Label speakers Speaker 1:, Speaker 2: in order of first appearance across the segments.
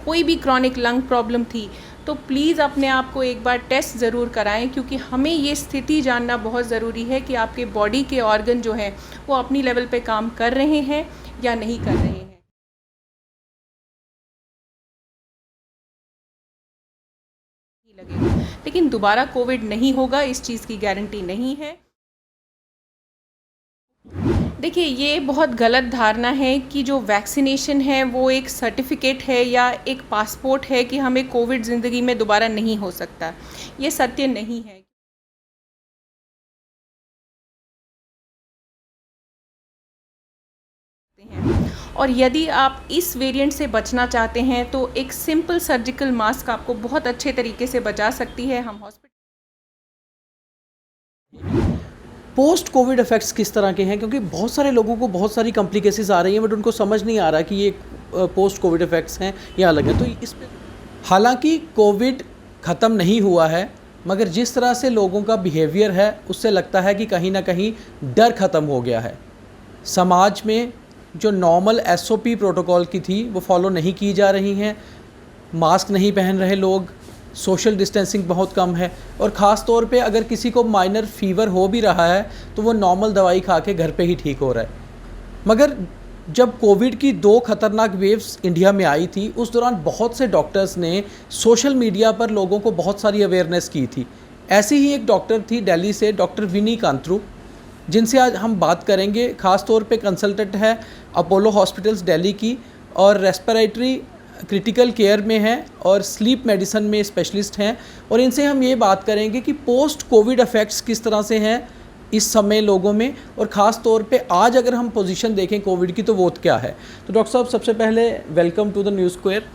Speaker 1: कोई भी chronic lung problem थी, तो प्लीज़ अपने आप को एक बार टेस्ट ज़रूर कराएं, क्योंकि हमें ये स्थिति जानना बहुत ज़रूरी है कि आपके बॉडी के ऑर्गन जो हैं वो अपनी लेवल पे काम कर रहे हैं या नहीं कर रहे हैं। लगेगा, लेकिन दोबारा कोविड नहीं होगा, इस चीज़ की गारंटी नहीं है। देखिए, ये बहुत गलत धारणा है कि जो वैक्सीनेशन है वो एक सर्टिफिकेट है या एक पासपोर्ट है कि हमें कोविड ज़िंदगी में दोबारा नहीं हो सकता। ये सत्य नहीं है। और यदि आप इस वेरिएंट से बचना चाहते हैं तो एक सिंपल सर्जिकल मास्क आपको बहुत अच्छे तरीके से बचा सकती है। हम हॉस्पिटल
Speaker 2: पोस्ट कोविड इफ़ेक्ट्स किस तरह के हैं, क्योंकि बहुत सारे लोगों को बहुत सारी कॉम्प्लिकेशंस आ रही हैं बट उनको समझ नहीं आ रहा कि ये पोस्ट कोविड इफ़ेक्ट्स हैं या अलग है। तो इस पे हालांकि कोविड ख़त्म नहीं हुआ है, मगर जिस तरह से लोगों का बिहेवियर है उससे लगता है कि कहीं ना कहीं डर ख़त्म हो गया है। समाज में जो नॉर्मल SOP प्रोटोकॉल की थी वो फॉलो नहीं की जा रही हैं, मास्क नहीं पहन रहे लोग, सोशल डिस्टेंसिंग बहुत कम है, और ख़ास तौर पे अगर किसी को माइनर फीवर हो भी रहा है तो वो नॉर्मल दवाई खा के घर पे ही ठीक हो रहा है। मगर जब कोविड की 2 ख़तरनाक वेव्स इंडिया में आई थी उस दौरान बहुत से डॉक्टर्स ने सोशल मीडिया पर लोगों को बहुत सारी अवेयरनेस की थी। ऐसी ही एक डॉक्टर थी दिल्ली से, डॉक्टर विनी कांत्रू, जिनसे आज हम बात करेंगे। ख़ास तौर पे कंसल्टेंट है अपोलो हॉस्पिटल्स दिल्ली की, और रेस्पिरेटरी क्रिटिकल केयर में हैं और स्लीप मेडिसिन में स्पेशलिस्ट हैं, और इनसे हम ये बात करेंगे कि पोस्ट कोविड इफ़ेक्ट्स किस तरह से हैं इस समय लोगों में, और ख़ास तौर पे आज अगर हम पोजीशन देखें कोविड की तो वो क्या है। तो डॉक्टर साहब, सबसे पहले welcome to the news square.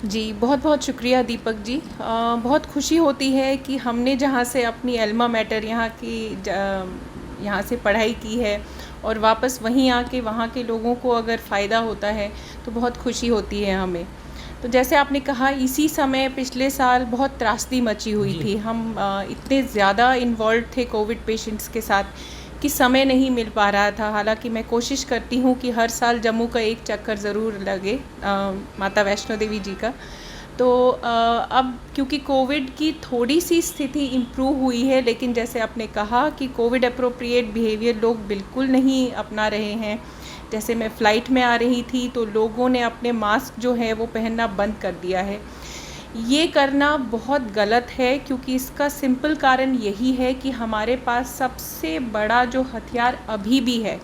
Speaker 1: जी, बहुत बहुत शुक्रिया दीपक जी। बहुत खुशी होती है कि हमने जहाँ से अपनी एल्मा मैटर यहाँ से पढ़ाई की है और वापस वहीं आके वहाँ के लोगों को अगर फ़ायदा होता है तो बहुत खुशी होती है हमें। तो जैसे आपने कहा, इसी समय पिछले साल बहुत त्रासदी मची हुई थी। हम इतने ज़्यादा इन्वॉल्व थे कोविड पेशेंट्स के साथ कि समय नहीं मिल पा रहा था। हालांकि मैं कोशिश करती हूँ कि हर साल जम्मू का एक चक्कर ज़रूर लगे, माता वैष्णो देवी जी का। तो अब क्योंकि कोविड की थोड़ी सी स्थिति इम्प्रूव हुई है, लेकिन जैसे आपने कहा कि कोविड अप्रोप्रिएट बिहेवियर लोग बिल्कुल नहीं अपना रहे हैं। जैसे मैं फ़्लाइट में आ रही थी तो लोगों ने अपने मास्क जो है वो पहनना बंद कर दिया है। ये करना बहुत गलत है, क्योंकि इसका सिंपल कारण यही है कि हमारे पास सबसे बड़ा जो हथियार अभी भी है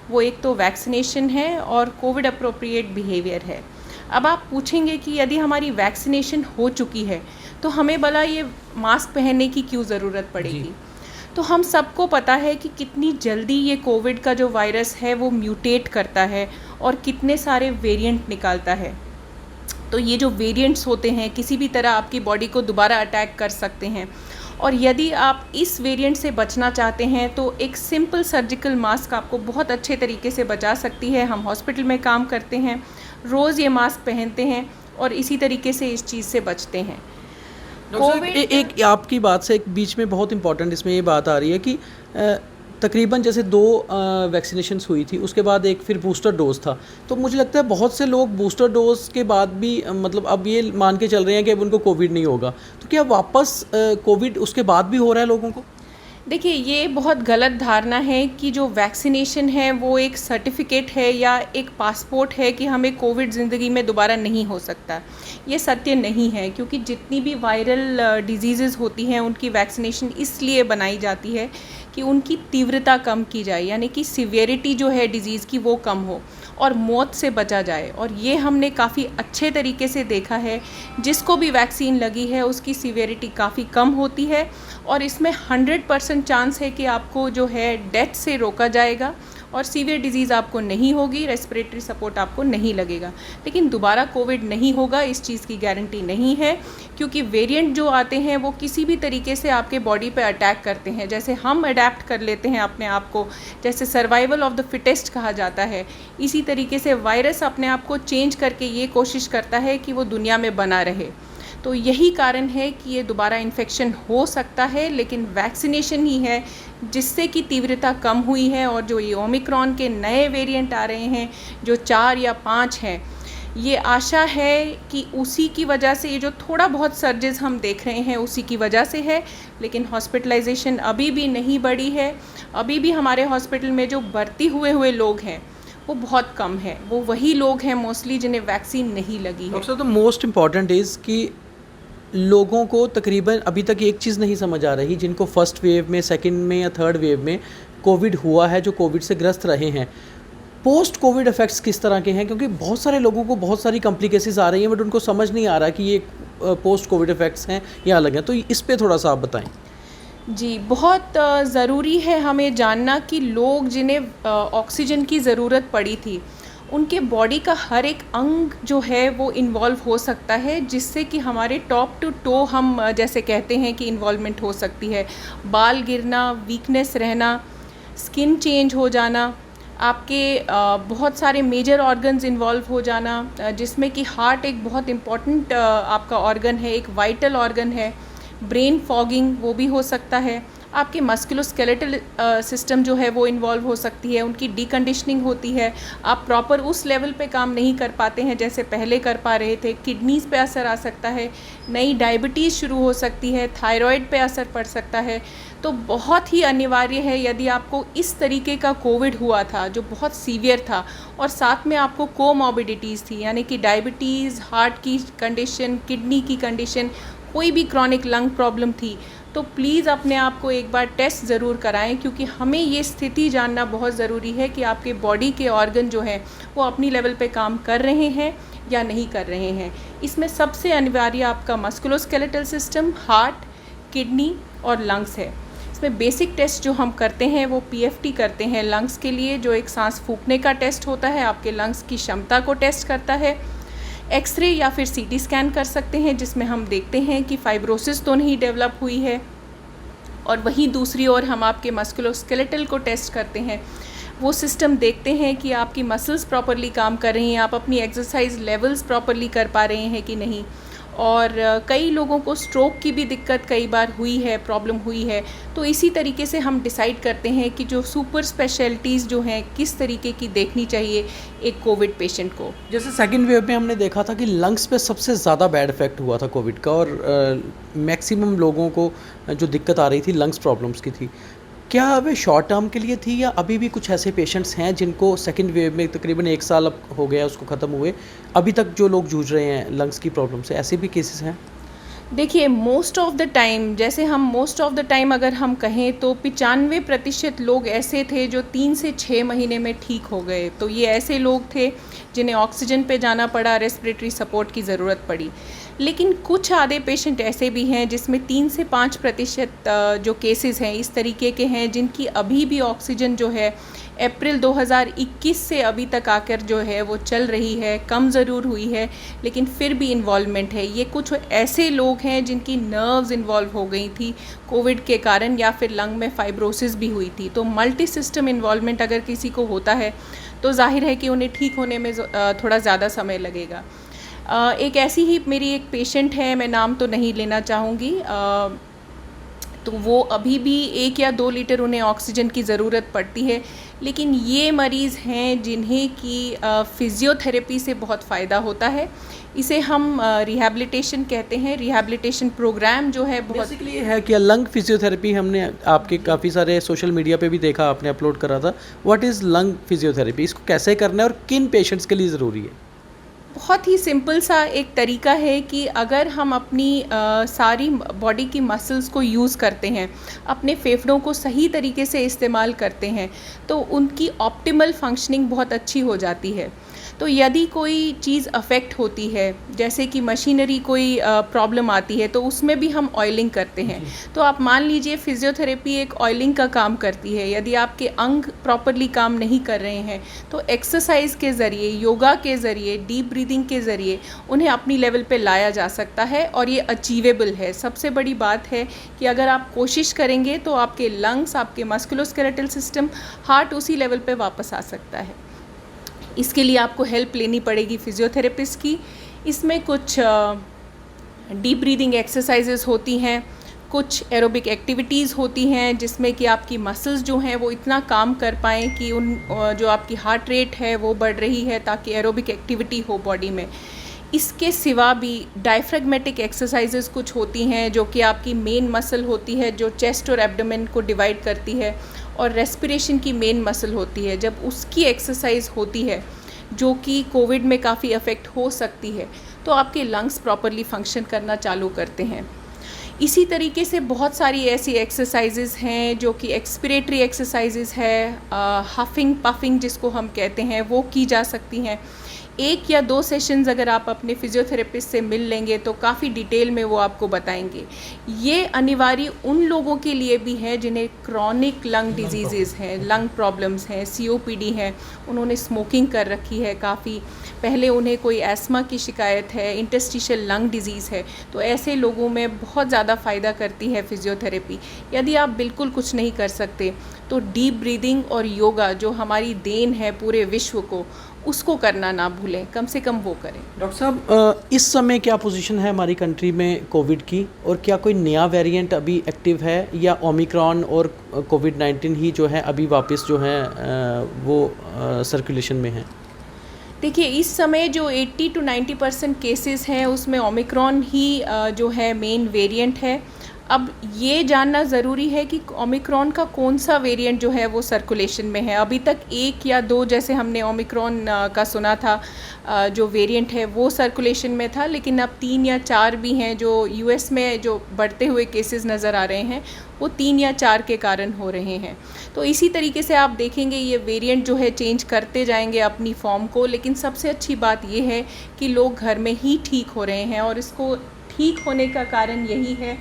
Speaker 1: वो एक तो वैक्सीनेशन है और कोविड अप्रोप्रिएट बिहेवियर है। अब आप पूछेंगे कि यदि हमारी वैक्सीनेशन हो चुकी है तो हमें भला ये मास्क पहनने की क्यों ज़रूरत पड़ेगी। तो हम सबको पता है कि कितनी जल्दी ये कोविड का जो वायरस है वो म्यूटेट करता है और कितने सारे वेरिएंट निकालता है। तो ये जो वेरिएंट्स होते हैं किसी भी तरह आपकी बॉडी को दोबारा अटैक कर सकते हैं, और यदि आप इस वेरिएंट से बचना चाहते हैं तो एक सिंपल सर्जिकल मास्क आपको बहुत अच्छे तरीके से बचा सकती है। हम हॉस्पिटल में काम करते हैं, रोज़ ये मास्क पहनते हैं और इसी तरीके से इस चीज़ से बचते हैं।
Speaker 2: एक आपकी बात से एक बीच में बहुत इंपॉर्टेंट इसमें ये बात आ रही है कि तकरीबन जैसे 2 वैक्सीनेशंस हुई थी, उसके बाद एक फिर बूस्टर डोज था। तो मुझे लगता है बहुत से लोग बूस्टर डोज के बाद भी मतलब अब ये मान के चल रहे हैं कि अब उनको कोविड नहीं होगा। तो क्या वापस कोविड उसके बाद भी हो रहा है लोगों को?
Speaker 1: देखिए, ये बहुत गलत धारणा है कि जो वैक्सीनेशन है वो एक सर्टिफिकेट है या एक पासपोर्ट है कि हमें कोविड ज़िंदगी में दोबारा नहीं हो सकता। ये सत्य नहीं है, क्योंकि जितनी भी वायरल डिजीज़ेज़ होती हैं उनकी वैक्सीनेशन इसलिए बनाई जाती है कि उनकी तीव्रता कम की जाए, यानी कि सीवियरिटी जो है डिज़ीज़ की वो कम हो और मौत से बचा जाए। और ये हमने काफ़ी अच्छे तरीके से देखा है, जिसको भी वैक्सीन लगी है उसकी सीवियरिटी काफ़ी कम होती है और इसमें 100% चांस है कि आपको जो है डेथ से रोका जाएगा और सीवियर डिजीज़ आपको नहीं होगी, रेस्पिरेटरी सपोर्ट आपको नहीं लगेगा। लेकिन दोबारा कोविड नहीं होगा, इस चीज़ की गारंटी नहीं है, क्योंकि वेरिएंट जो आते हैं वो किसी भी तरीके से आपके बॉडी पे अटैक करते हैं। जैसे हम अडेप्ट कर लेते हैं अपने आप को, जैसे सर्वाइवल ऑफ द फिटेस्ट कहा जाता है, इसी तरीके से वायरस अपने आप को चेंज करके ये कोशिश करता है कि वो दुनिया में बना रहे। तो यही कारण है कि ये दोबारा इन्फेक्शन हो सकता है, लेकिन वैक्सीनेशन ही है जिससे कि तीव्रता कम हुई है। और जो ये ओमिक्रॉन के नए वेरिएंट आ रहे हैं जो 4 या 5 हैं, ये आशा है कि उसी की वजह से ये जो थोड़ा बहुत सर्जेस हम देख रहे हैं उसी की वजह से है, लेकिन हॉस्पिटलाइजेशन अभी भी नहीं बढ़ी है। अभी भी हमारे हॉस्पिटल में जो भर्ती हुए लोग हैं वो बहुत कम है। वो वही लोग हैं मोस्टली जिन्हें वैक्सीन नहीं लगी है।
Speaker 2: डॉक्टर साहब, द मोस्ट इम्पॉर्टेंट इज़ कि लोगों को तकरीबन अभी तक एक चीज़ नहीं समझ आ रही, जिनको फर्स्ट वेव में, सेकंड में या थर्ड वेव में कोविड हुआ है, जो कोविड से ग्रस्त रहे हैं, पोस्ट कोविड इफ़ेक्ट्स किस तरह के हैं? क्योंकि बहुत सारे लोगों को बहुत सारी कॉम्प्लिकेशंस आ रही हैं, बट उनको समझ नहीं आ रहा कि ये पोस्ट कोविड इफ़ेक्ट्स हैं या अलग हैं। तो इस पे थोड़ा सा आप बताएं।
Speaker 1: जी, बहुत ज़रूरी है हमें जानना कि लोग जिन्हें ऑक्सीजन की ज़रूरत पड़ी थी, उनके बॉडी का हर एक अंग जो है वो इन्वॉल्व हो सकता है, जिससे कि हमारे टॉप टू टो हम जैसे कहते हैं कि इन्वॉल्वमेंट हो सकती है। बाल गिरना, वीकनेस रहना, स्किन चेंज हो जाना, आपके बहुत सारे मेजर ऑर्गन्स इन्वॉल्व हो जाना, जिसमें कि हार्ट एक बहुत इम्पॉर्टेंट आपका ऑर्गन है, एक वाइटल ऑर्गन है। ब्रेन फॉगिंग वो भी हो सकता है। आपके मस्कुलोस्केलेटल सिस्टम जो है वो इन्वॉल्व हो सकती है, उनकी डीकंडीशनिंग होती है। आप प्रॉपर उस लेवल पे काम नहीं कर पाते हैं जैसे पहले कर पा रहे थे। किडनीज़ पे असर आ सकता है, नई डायबिटीज़ शुरू हो सकती है, थायराइड पे असर पड़ सकता है। तो बहुत ही अनिवार्य है, यदि आपको इस तरीके का कोविड हुआ था जो बहुत सीवियर था और साथ में आपको कोमॉर्बिडिटीज़ थी, यानी कि डायबिटीज़, हार्ट की कंडीशन, किडनी की कंडीशन, कोई भी क्रॉनिक लंग प्रॉब्लम थी, तो प्लीज़ अपने आप को एक बार टेस्ट ज़रूर कराएं, क्योंकि हमें ये स्थिति जानना बहुत ज़रूरी है कि आपके बॉडी के ऑर्गन जो हैं वो अपनी लेवल पे काम कर रहे हैं या नहीं कर रहे हैं। इसमें सबसे अनिवार्य आपका मस्कुलोस्केलेटल सिस्टम, हार्ट, किडनी और लंग्स है। इसमें बेसिक टेस्ट जो हम करते हैं वो पीएफटी करते हैं लंग्स के लिए, जो एक सांस फूंकने का टेस्ट होता है, आपके लंग्स की क्षमता को टेस्ट करता है। एक्सरे या फिर सीटी स्कैन कर सकते हैं, जिसमें हम देखते हैं कि फाइब्रोसिस तो नहीं डेवलप हुई है। और वहीं दूसरी ओर हम आपके मस्कुलोस्केलेटल को टेस्ट करते हैं, वो सिस्टम देखते हैं कि आपकी मसल्स प्रॉपरली काम कर रही हैं, आप अपनी एक्सरसाइज लेवल्स प्रॉपरली कर पा रहे हैं कि नहीं। और कई लोगों को स्ट्रोक की भी दिक्कत कई बार हुई है, प्रॉब्लम हुई है। तो इसी तरीके से हम डिसाइड करते हैं कि जो सुपर स्पेशलिटीज़ जो हैं किस तरीके की देखनी चाहिए एक कोविड पेशेंट को।
Speaker 2: जैसे सेकंड वेव में हमने देखा था कि लंग्स पे सबसे ज़्यादा बैड इफेक्ट हुआ था कोविड का, और मैक्सिमम लोगों को जो दिक्कत आ रही थी लंग्स प्रॉब्लम्स की थी। क्या वे शॉर्ट टर्म के लिए थी, या अभी भी कुछ ऐसे पेशेंट्स हैं जिनको सेकंड वेव में तकरीबन 1 साल अब हो गया उसको ख़त्म हुए, अभी तक जो लोग जूझ रहे हैं लंग्स की प्रॉब्लम से, ऐसे भी केसेस हैं?
Speaker 1: देखिए, मोस्ट ऑफ़ द टाइम, जैसे हम मोस्ट ऑफ़ द टाइम अगर हम कहें तो 95% लोग ऐसे थे जो 3 से 6 महीने में ठीक हो गए। तो ये ऐसे लोग थे जिन्हें ऑक्सीजन पे जाना पड़ा, रेस्पिरेटरी सपोर्ट की ज़रूरत पड़ी। लेकिन कुछ आधे पेशेंट ऐसे भी हैं जिसमें 3 से 5% जो केसेस हैं इस तरीके के हैं जिनकी अभी भी ऑक्सीजन जो है अप्रैल 2021 से अभी तक आकर जो है वो चल रही है, कम ज़रूर हुई है लेकिन फिर भी इन्वॉल्वमेंट है। ये कुछ ऐसे लोग हैं जिनकी नर्व्स इन्वॉल्व हो गई थी कोविड के कारण, या फिर लंग में फाइब्रोसिस भी हुई थी। तो मल्टी सिस्टम इन्वॉल्वमेंट अगर किसी को होता है तो जाहिर है कि उन्हें ठीक होने में थोड़ा ज़्यादा समय लगेगा। एक ऐसी ही मेरी एक पेशेंट है, मैं नाम तो नहीं लेना चाहूँगी, तो वो अभी भी 1 या 2 लीटर उन्हें ऑक्सीजन की ज़रूरत पड़ती है। लेकिन ये मरीज़ हैं जिन्हें कि फ़िज़ियोथेरेपी से बहुत फ़ायदा होता है। इसे हम रिहैबिलिटेशन कहते हैं। रिहैबिलिटेशन प्रोग्राम जो है बहुत
Speaker 2: बेसिकली ये है कि लंग फिजियोथेरेपी, हमने आपके काफ़ी सारे सोशल मीडिया पे भी देखा, आपने अपलोड करा था। व्हाट इज़ लंग फिजियोथेरेपी, इसको कैसे करना है और किन पेशेंट्स के लिए ज़रूरी है?
Speaker 1: बहुत ही सिंपल सा एक तरीका है कि अगर हम अपनी सारी बॉडी की मसल्स को यूज़ करते हैं, अपने फेफड़ों को सही तरीके से इस्तेमाल करते हैं, तो उनकी ऑप्टिमल फंक्शनिंग बहुत अच्छी हो जाती है। तो यदि कोई चीज़ अफेक्ट होती है, जैसे कि मशीनरी कोई प्रॉब्लम आती है, तो उसमें भी हम ऑयलिंग करते हैं। तो आप मान लीजिए फिज़ियोथेरेपी एक ऑयलिंग का काम करती है। यदि आपके अंग प्रॉपरली काम नहीं कर रहे हैं तो एक्सरसाइज के ज़रिए, योगा के ज़रिए, डीप ब्रीदिंग के ज़रिए उन्हें अपनी लेवल पे लाया जा सकता है और ये अचीवेबल है। सबसे बड़ी बात है कि अगर आप कोशिश करेंगे तो आपके लंग्स, आपके मस्कुलोस्केलेटल सिस्टम, हार्ट उसी लेवल पे वापस आ सकता है। इसके लिए आपको हेल्प लेनी पड़ेगी फिज़ियोथेरेपिस्ट की। इसमें कुछ डीप ब्रीदिंग एक्सरसाइजेस होती हैं, कुछ एरोबिक एक्टिविटीज़ होती हैं जिसमें कि आपकी मसल्स जो हैं वो इतना काम कर पाएँ कि उन जो आपकी हार्ट रेट है वो बढ़ रही है, ताकि एरोबिक एक्टिविटी हो बॉडी में। इसके सिवा भी डायफ्रेगमेटिक एक्सरसाइजेस कुछ होती हैं जो कि आपकी मेन मसल होती है, जो चेस्ट और एब्डोमेन को डिवाइड करती है, और रेस्पिरेशन की मेन मसल होती है। जब उसकी एक्सरसाइज होती है जो कि कोविड में काफ़ी अफेक्ट हो सकती है, तो आपके लंग्स प्रॉपरली फंक्शन करना चालू करते हैं। इसी तरीके से बहुत सारी ऐसी एक्सरसाइजेज़ हैं जो कि एक्सपिरेटरी एक्सरसाइजेज़ है, हफिंग पफिंग जिसको हम कहते हैं, वो की जा सकती हैं। 1 या 2 सेशंस अगर आप अपने फिजियोथेरेपिस्ट से मिल लेंगे तो काफ़ी डिटेल में वो आपको बताएंगे। ये अनिवार्य उन लोगों के लिए भी है जिन्हें क्रॉनिक लंग डिजीज़ेज़ हैं, लंग प्रॉब्लम्स हैं, COPD है, उन्होंने स्मोकिंग कर रखी है काफ़ी, पहले उन्हें कोई एस्मा की शिकायत है, इंटरस्टिशियल लंग डिजीज़ है, तो ऐसे लोगों में बहुत ज़्यादा फ़ायदा करती है फिजियोथेरेपी। यदि आप बिल्कुल कुछ नहीं कर सकते तो डीप ब्रीदिंग और योगा जो हमारी देन है पूरे विश्व को, उसको करना ना भूलें, कम से कम वो करें।
Speaker 2: डॉक्टर साहब, इस समय क्या पोजीशन है हमारी कंट्री में कोविड की, और क्या कोई नया वेरिएंट अभी एक्टिव है, या ओमिक्रॉन और कोविड-19 ही जो है अभी वापस जो है वो सर्कुलेशन में है?
Speaker 1: देखिए, इस समय जो 80 to 90% केसेस हैं उसमें ओमिक्रॉन ही जो है मेन वेरिएंट है। अब ये जानना ज़रूरी है कि ओमिक्रॉन का कौन सा वेरिएंट जो है वो सर्कुलेशन में है। अभी तक 1 या 2 जैसे हमने ओमिक्रॉन का सुना था जो वेरिएंट है वो सर्कुलेशन में था, लेकिन अब 3 या 4 भी हैं जो US में जो बढ़ते हुए केसेस नज़र आ रहे हैं, वो 3 या 4 के कारण हो रहे हैं। तो इसी तरीके से आप देखेंगे ये वेरिएंट जो है चेंज करते जाएंगे अपनी फॉर्म को, लेकिन सबसे अच्छी बात ये है कि लोग घर में ही ठीक हो रहे हैं, और इसको ठीक होने का कारण यही है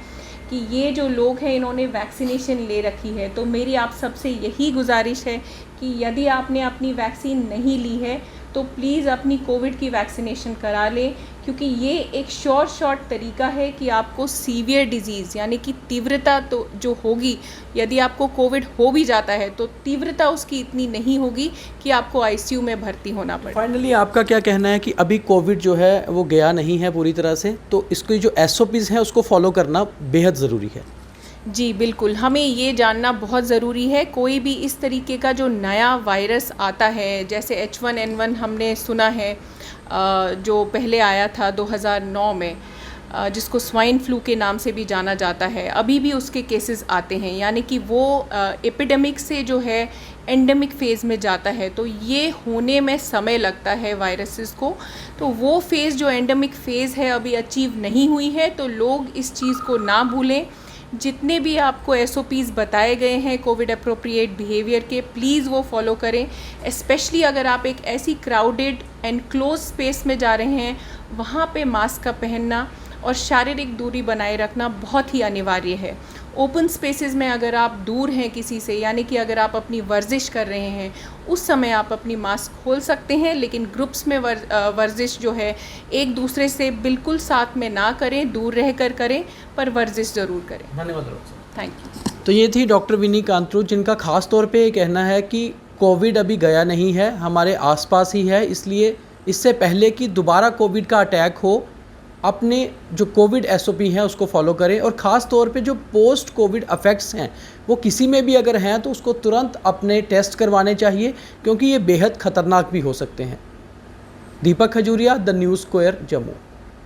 Speaker 1: कि ये जो लोग हैं इन्होंने वैक्सीनेशन ले रखी है। तो मेरी आप सबसे यही गुजारिश है कि यदि आपने अपनी वैक्सीन नहीं ली है तो प्लीज़ अपनी कोविड की वैक्सीनेशन करा लें, क्योंकि ये एक शॉर्ट तरीका है कि आपको सीवियर डिजीज़ यानी कि तीव्रता तो जो होगी, यदि आपको कोविड हो भी जाता है तो तीव्रता उसकी इतनी नहीं होगी कि आपको ICU में भर्ती होना पड़े।
Speaker 2: फाइनली आपका क्या कहना है कि अभी कोविड जो है वो गया नहीं है पूरी तरह से, तो इसकी जो SOPs हैं उसको फॉलो करना बेहद ज़रूरी है?
Speaker 1: जी बिल्कुल, हमें ये जानना बहुत ज़रूरी है। कोई भी इस तरीके का जो नया वायरस आता है, जैसे H1N1 हमने सुना है जो पहले आया था 2009 में, जिसको स्वाइन फ्लू के नाम से भी जाना जाता है, अभी भी उसके केसेस आते हैं, यानी कि वो एपिडेमिक से जो है एंडेमिक फ़ेज़ में जाता है। तो ये होने में समय लगता है वायरसेस को, तो वो फ़ेज़ जो एंडेमिक फ़ेज़ है अभी अचीव नहीं हुई है, तो लोग इस चीज़ को ना भूलें। जितने भी आपको SOPs बताए गए हैं कोविड अप्रोप्रिएट बिहेवियर के, प्लीज़ वो फॉलो करें। स्पेशली अगर आप एक ऐसी क्राउडेड एंड क्लोज स्पेस में जा रहे हैं, वहाँ पे मास्क का पहनना और शारीरिक दूरी बनाए रखना बहुत ही अनिवार्य है। ओपन स्पेसेस में अगर आप दूर हैं किसी से, यानी कि अगर आप अपनी वर्जिश कर रहे हैं, उस समय आप अपनी मास्क खोल सकते हैं, लेकिन ग्रुप्स में वर्जिश जो है एक दूसरे से बिल्कुल साथ में ना करें, दूर रह कर करें, पर वर्जिश ज़रूर करें।
Speaker 2: धन्यवाद डॉक्टर।
Speaker 1: Thank you.
Speaker 2: तो ये थी डॉक्टर विनी कांतरू, जिनका ख़ास तौर पे ये कहना है कि कोविड अभी गया नहीं है, हमारे आसपास ही है, इसलिए इससे पहले कि दोबारा कोविड का अटैक हो, अपने जो कोविड SOP हैं उसको फॉलो करें, और ख़ास तौर पे जो पोस्ट कोविड इफ़ेक्ट्स हैं वो किसी में भी अगर हैं तो उसको तुरंत अपने टेस्ट करवाने चाहिए, क्योंकि ये बेहद ख़तरनाक भी हो सकते हैं। Deepak Khajuria, the news square, Jammu.